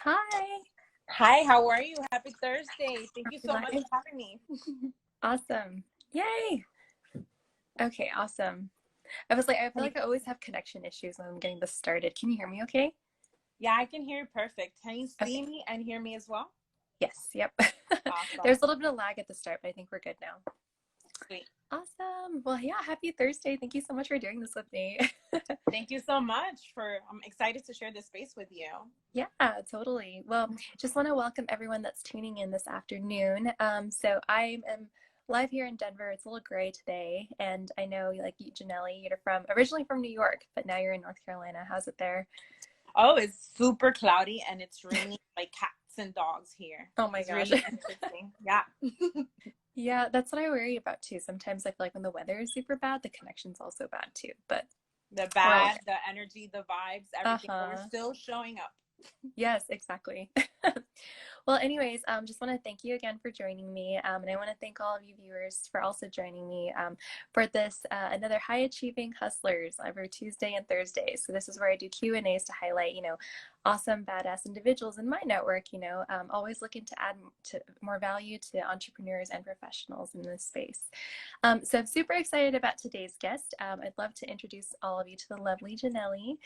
Hi. Hi, how are you? Happy Thursday. Thank Are you we so much live? for having me. Awesome. Yay. Okay, awesome. I feel Can you, like I always have connection issues when I'm getting this started. Can you hear me okay? yeah, I can hear you perfect. Can you see Okay. me and hear me as well? Yes, yep. Awesome. There's a little bit of lag at the start, but I think we're good now. Sweet. Awesome. Well, yeah, happy Thursday. Thank you so much for doing this with me. Thank you so much I'm excited to share this space with you. Yeah, totally. Well, just want to welcome everyone that's tuning in this afternoon. So I am live here in Denver. It's a little gray today, and I know, like you, Jeneli, you're originally from New York, but now you're in North Carolina. How's it there? Oh, it's super cloudy and it's raining like cats and dogs here. Oh my It's gosh. really interesting. Yeah. Yeah, that's what I worry about too. Sometimes I feel like when the weather is super bad, the connection's also bad too. But The we're all bad, good. the energy, the vibes, everything, but we're Uh-huh. still showing up. Yes, exactly. Well, anyways, just want to thank you again for joining me, and I want to thank all of you viewers for also joining me for this another High Achieving Hustlers every Tuesday and Thursday. So this is where I do Q&As to highlight, awesome, badass individuals in my network. Always looking to add more value to entrepreneurs and professionals in this space. So I'm super excited about today's guest. I'd love to introduce all of you to the lovely Jeneli.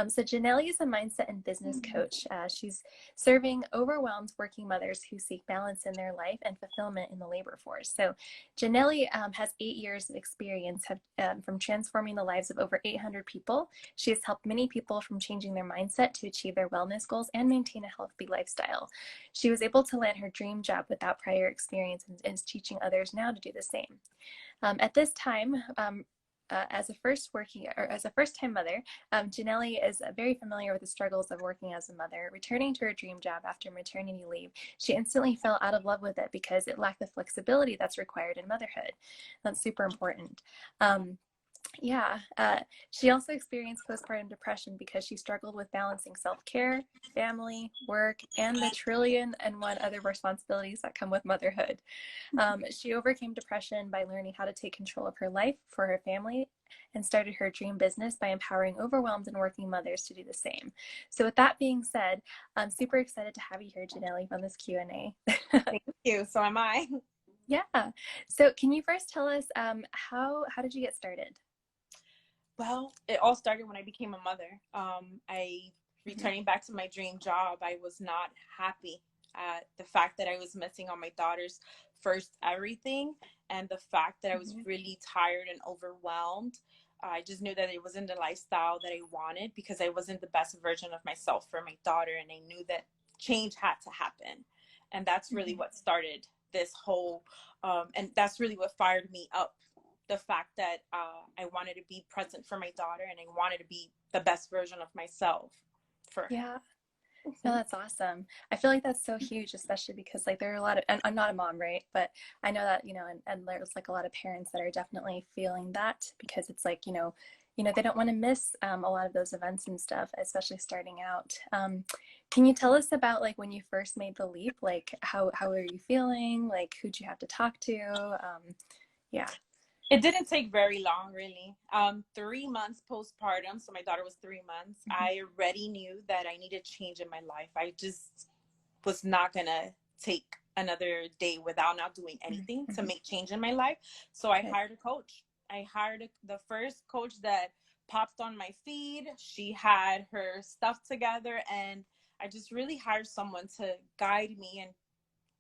So Jeneli is a mindset and business coach. She's serving overwhelmed working mothers who seek balance in their life and fulfillment in the labor force. So Jeneli has 8 years of experience from transforming the lives of over 800 people. She has helped many people from changing their mindset to achieve their wellness goals and maintain a healthy lifestyle. She was able to land her dream job without prior experience and is teaching others now to do the same. At this time, as a first-time mother, Jeneli is very familiar with the struggles of working as a mother. Returning to her dream job after maternity leave, she instantly fell out of love with it because it lacked the flexibility that's required in motherhood. That's super important. Yeah, she also experienced postpartum depression because she struggled with balancing self-care, family, work, and the trillion and one other responsibilities that come with motherhood. She overcame depression by learning how to take control of her life for her family and started her dream business by empowering overwhelmed and working mothers to do the same. So with that being said, I'm super excited to have you here, Jeneli, on this Q&A. Thank you. So am I. Yeah. So can you first tell us how did you get started? Well, it all started when I became a mother. Returning back to my dream job, I was not happy at the fact that I was missing on my daughter's first everything, and the fact that I was really tired and overwhelmed. I just knew that it wasn't the lifestyle that I wanted because I wasn't the best version of myself for my daughter, and I knew that change had to happen. And that's really what started this whole, and that's really what fired me up, the fact that I wanted to be present for my daughter and I wanted to be the best version of myself for her. Yeah. No, that's awesome. I feel like that's so huge, especially because like there are a lot of, and I'm not a mom, right? But I know that, and there's like a lot of parents that are definitely feeling that because it's like, they don't want to miss a lot of those events and stuff, especially starting out. Can you tell us about like when you first made the leap? Like how are you feeling? Like who'd you have to talk to? Yeah. It didn't take very long, really. 3 months postpartum, so my daughter was 3 months. I already knew that I needed change in my life. I just was not gonna take another day without not doing anything to make change in my life. So I hired a coach. I hired the first coach that popped on my feed. She had her stuff together, and I just really hired someone to guide me and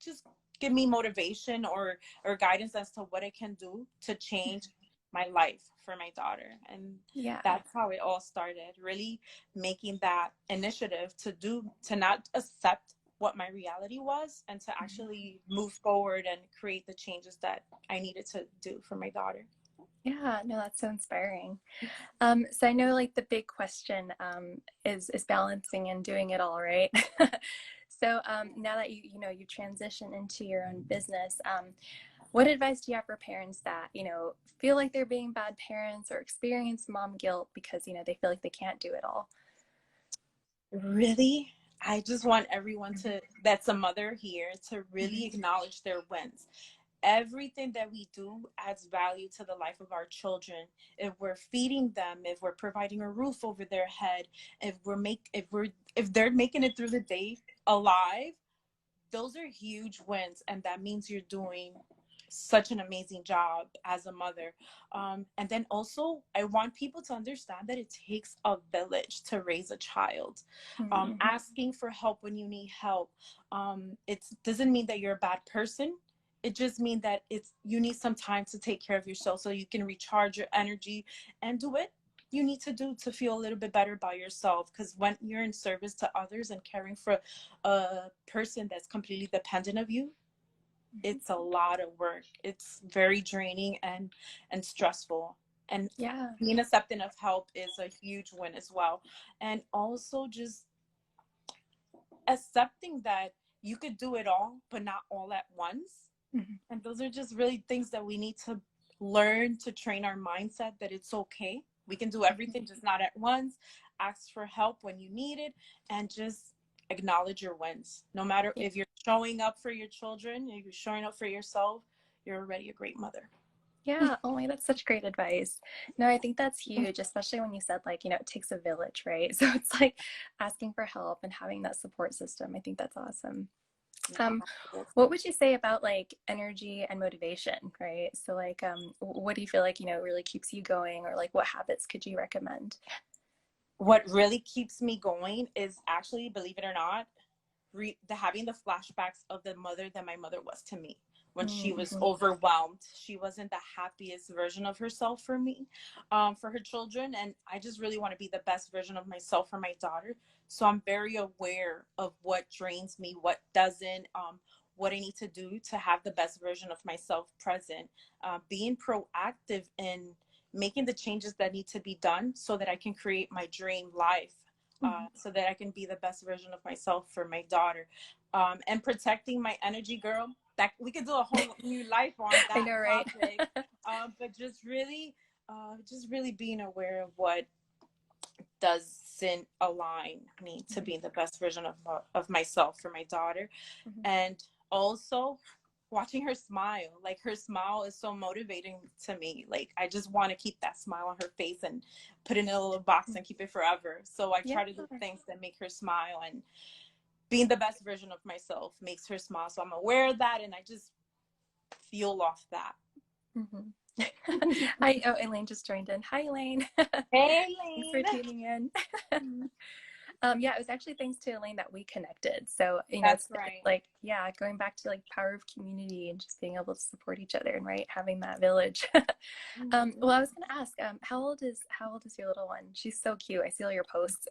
just give me motivation or guidance as to what I can do to change my life for my daughter. And Yeah. that's how it all started, really making that initiative to not accept what my reality was and to actually move forward and create the changes that I needed to do for my daughter. Yeah, no, that's so inspiring. So I know like the big question is balancing and doing it all, right? So now that you transition into your own business, what advice do you have for parents that feel like they're being bad parents or experience mom guilt because they feel like they can't do it all? Really, I just want everyone that's a mother here to really acknowledge their wins. everything that we do adds value to the life of our children. If we're feeding them, if we're providing a roof over their head, if they're making it through the day alive, those are huge wins, and that means you're doing such an amazing job as a mother. And then also, I want people to understand that it takes a village to raise a child. Mm-hmm. Asking for help when you need help, it doesn't mean that you're a bad person. It just means that you need some time to take care of yourself so you can recharge your energy and do it you need to do to feel a little bit better about yourself. Because when you're in service to others and caring for a person that's completely dependent of you, it's a lot of work. It's very draining and stressful. And Yeah. being accepting of help is a huge win as well. And also just accepting that you could do it all, but not all at once. Mm-hmm. And those are just really things that we need to learn to train our mindset that it's okay. We can do everything, just not at once. Ask for help when you need it, and just acknowledge your wins. No matter Yeah. if you're showing up for your children, if you're showing up for yourself, you're already a great mother. Yeah. Oh my, that's such great advice. No, I think that's huge, especially when you said like, it takes a village, right? So it's like asking for help and having that support system. I think that's awesome. Um, Yeah. what would you say about like energy and motivation, right? So like, what do you feel like, really keeps you going, or like what habits could you recommend? What really keeps me going is actually, believe it or not, having the flashbacks of the mother that my mother was to me when she was Mm-hmm. overwhelmed. She wasn't the happiest version of herself for me, for her children. And I just really want to be the best version of myself for my daughter. So I'm very aware of what drains me, what doesn't, what I need to do to have the best version of myself present, being proactive in making the changes that need to be done so that I can create my dream life, so that I can be the best version of myself for my daughter, and protecting my energy, girl. That we could do a whole new life on I that know, right? topic, but just really being aware of what doesn't align me to being the best version of myself for my daughter, Mm-hmm. and also watching her smile. Like, her smile is so motivating to me. Like, I just want to keep that smile on her face and put it in a little box and keep it forever. So I Yeah. try to do things that make her smile, and being the best version of myself makes her smile. So I'm aware of that, and I just fuel off that. Mm-hmm. Elaine just joined in. Hi, Elaine. Hey, Thanks for tuning in. Yeah, it was actually thanks to Elaine that we connected. So, that's it's right. like, yeah, going back to like power of community and just being able to support each other and right, having that village. Well, I was gonna ask, how old is your little one? She's so cute. I see all your posts.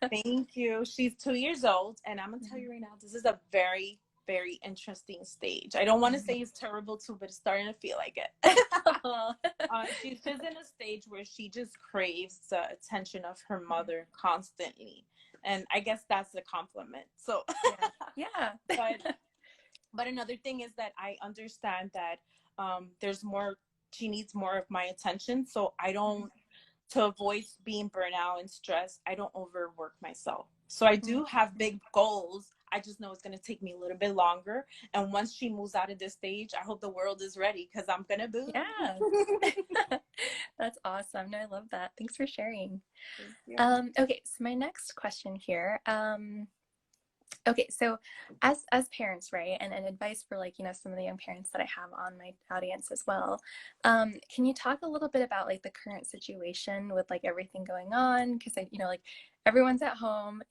Thank you. She's 2 years old, and I'm gonna tell Mhm. you right now, this is a very, very interesting stage. I don't want to Mhm. say it's terrible too, but it's starting to feel like it. Aw. She's just in a stage where she just craves the attention of her mother constantly, and I guess that's a compliment. So, Yeah. Yeah. but another thing is that I understand that, there's more. She needs more of my attention, so I don't, to avoid being burnt out and stressed, I don't overwork myself. So I do have big goals. I just know it's going to take me a little bit longer. And once she moves out of this stage, I hope the world is ready, because I'm going to boom. Yeah. That's awesome. No, I love that. Thanks for sharing. Thank you. Okay, so my next question here. Okay, so as parents, right, and advice for like, some of the young parents that I have on my audience as well. Can you talk a little bit about like the current situation with like everything going on? Because like everyone's at home,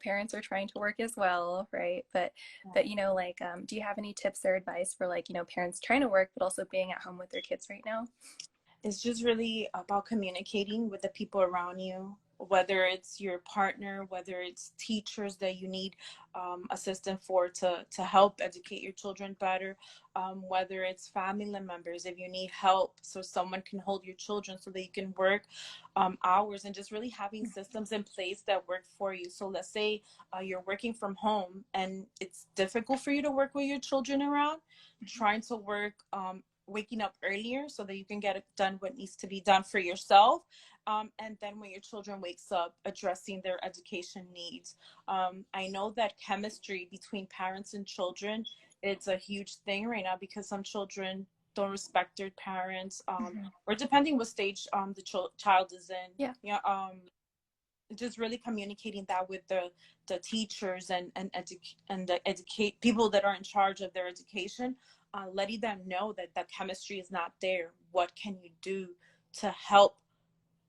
parents are trying to work as well, right? But like do you have any tips or advice for like, parents trying to work but also being at home with their kids right now? It's just really about communicating with the people around you, whether it's your partner, whether it's teachers that you need, assistance for to help educate your children better, whether it's family members, if you need help so someone can hold your children so that you can work, hours, and just really having systems in place that work for you. So let's say, you're working from home and it's difficult for you to work with your children around, trying to work, waking up earlier so that you can get it done what needs to be done for yourself, and then when your children wakes up, addressing their education needs. I know that chemistry between parents and children it's a huge thing right now because some children don't respect their parents, Mm-hmm. or depending what stage the child is in. Yeah. Yeah, just really communicating that with the teachers and the educate people that are in charge of their education, letting them know that the chemistry is not there. What can you do to help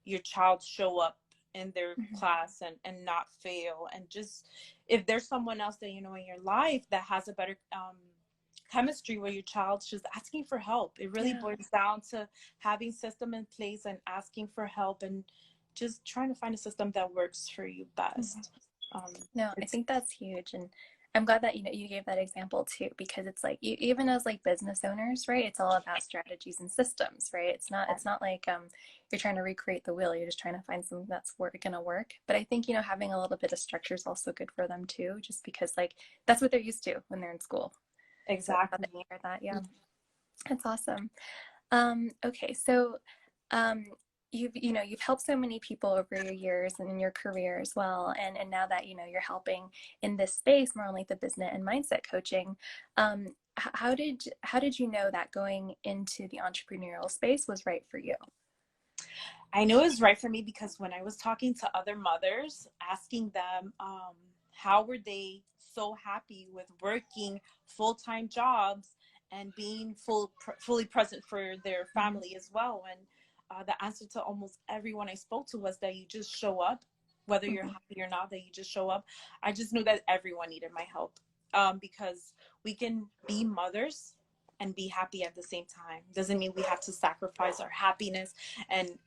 your child show up in their Mm-hmm. class and not fail? And just, if there's someone else that you know in your life that has a better chemistry with your child, just asking for help. It really Yeah. boils down to having system in place and asking for help, and just trying to find a system that works for you Mm-hmm. best. No, I It's think that's huge. And I'm glad that, you gave that example too, because it's like even as like business owners, right? It's all about strategies and systems, right? It's not like you're trying to recreate the wheel. You're just trying to find something that's gonna work. But I think, having a little bit of structure is also good for them too, just because like that's what they're used to when they're in school. So I'm glad that exactly. you heard that. Yeah, that's awesome. Okay, so um, you've helped so many people over your years and in your career as well, and now that you're helping in this space more on like the business and mindset coaching. How did you know that going into the entrepreneurial space was right for you? I knew it was right for me because when I was talking to other mothers, asking them how were they so happy with working full-time jobs and being fully present for their Mhm. family as well. And the answer to almost everyone I spoke to was that you just show up, whether you're Mhm. happy or not, that you just show up. I just knew that everyone needed my help, because we can be mothers and be happy at the same time. Doesn't mean we have to sacrifice our happiness. And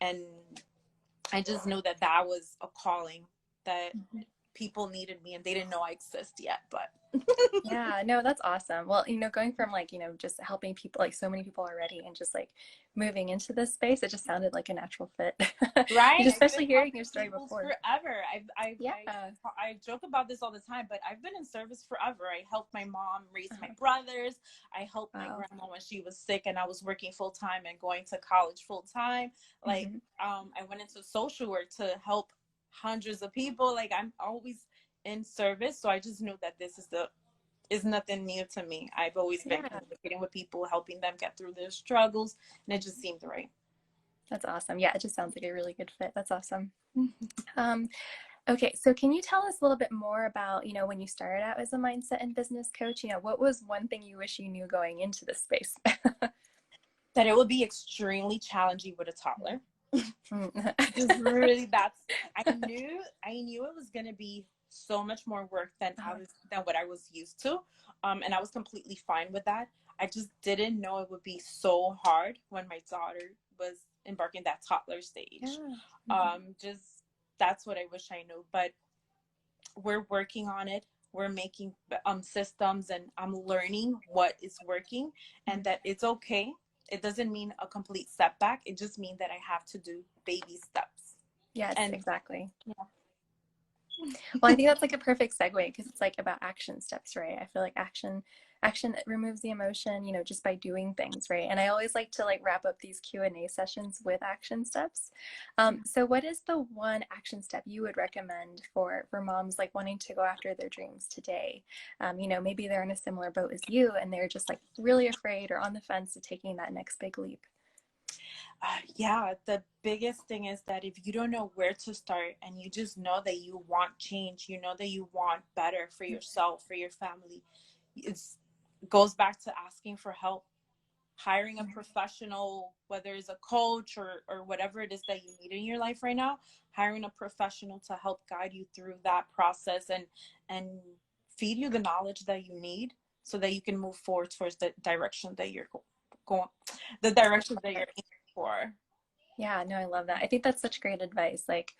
I just knew that that was a calling, that Mhm. people needed me and they didn't know I exist yet. But Yeah, no, that's awesome. Well, going from like, just helping people, like so many people already, and just like moving into this space, it just sounded like a natural fit. right, I've been Especially hearing helping your story people before. forever. Yeah. I joke about this all the time, but I've been in service forever. I helped my mom raise my Uh-huh. brothers. I helped my Wow. grandma when she was sick and I was working full time and going to college full time. Like, Hmm. I went into social work to help hundreds of people. Like, I'm always in service. So I just knew that this is nothing new to me. I've always been Yeah, communicating with people, helping them get through their struggles, and it just seemed right. that's awesome. Yeah, it just sounds like a really good fit. That's awesome. Um, okay, so can you tell us a little bit more about, when you started out as a mindset and business coach, what was one thing you wish you knew going into this space? That it would be extremely challenging with a toddler. Mm. Just really, that's, I knew it was going to be so much more work than what I was used to, and I was completely fine with that. I just didn't know it would be so hard when my daughter was embarking that toddler stage. Yeah. Mhm. Just, that's what I wish I knew. But we're working on it. We're making systems, and I'm learning what is working, and Mhm. that it's okay. It doesn't mean a complete setback. It just means that I have to do baby steps. Yes, And exactly. yeah. Well, I think that's like a perfect segue because it's like about action steps, right? I feel like action removes the emotion, just by doing things, right? And I always like to like wrap up these Q&A sessions with action steps. So what is the one action step you would recommend for moms like wanting to go after their dreams today? Maybe they're in a similar boat as you and they're just like really afraid or on the fence of taking that next big leap. Yeah, the biggest thing is that if you don't know where to start and you just know that you want change, you know that you want better for yourself, for your family, it goes back to asking for help, hiring a professional, whether it's a coach or whatever it is that you need in your life right now, hiring a professional to help guide you through that process and feed you the knowledge that you need so that you can move forward towards the direction that you're going, the direction that you're aiming for. Yeah, no, I love that. I think that's such great advice. Like,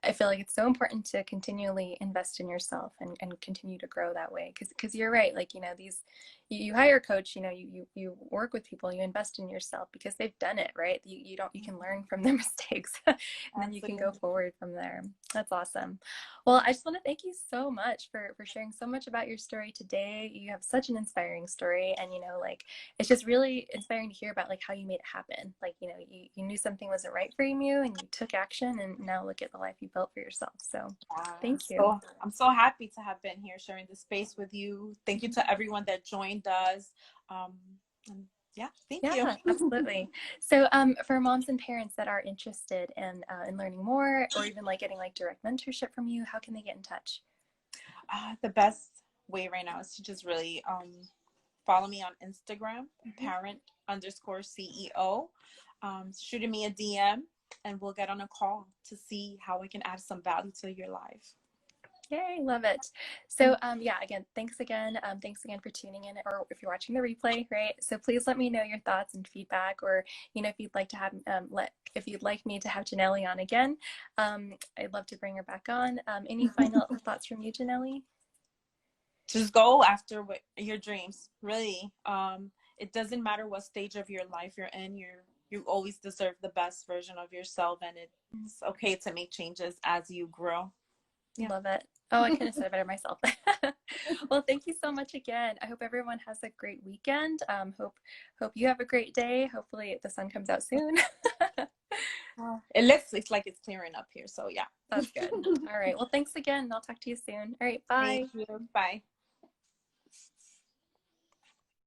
I feel like it's so important to continually invest in yourself and continue to grow that way. Because you're right. Like, these, you hire a coach, you work with people, you invest in yourself because they've done it, right? You can learn from their mistakes and then you can go Absolutely. forward from there. That's awesome. Well, I just want to thank you so much for sharing so much about your story today. You have such an inspiring story. And, like, it's just really inspiring to hear about like how you made it happen. Like, you knew something wasn't right for you and you took action and now look at the life you built for yourself. So thank you. I'm so happy to have been here sharing this space with you. Thank you to everyone that joined mind does. And yeah, thank you. Yeah, absolutely. So, for moms and parents that are interested in learning more, or even like getting like direct mentorship from you, how can they get in touch? The best way right now is to just really follow me on Instagram, Mhm. parent_CEO. Shooting me a DM, and we'll get on a call to see how we can add some value to your life. Yay, love it. So, yeah, again, thanks again. Thanks again for tuning in, or if you're watching the replay, right? So please let me know your thoughts and feedback, or if you'd like to have if you'd like me to have Jeneli on again, I'd love to bring her back on. Any final thoughts from you, Jeneli? Just go after what your dreams. Really, it doesn't matter what stage of your life you're in. You always deserve the best version of yourself, and it's okay to make changes as you grow. Yeah. Love it. Oh, I couldn't have said it better myself. Well, thank you so much again. I hope everyone has a great weekend. Hope you have a great day. Hopefully the sun comes out soon. It looks like it's clearing up here, so yeah. That's good. All right. Well, thanks again. I'll talk to you soon. All right. Thank Bye. you. Bye.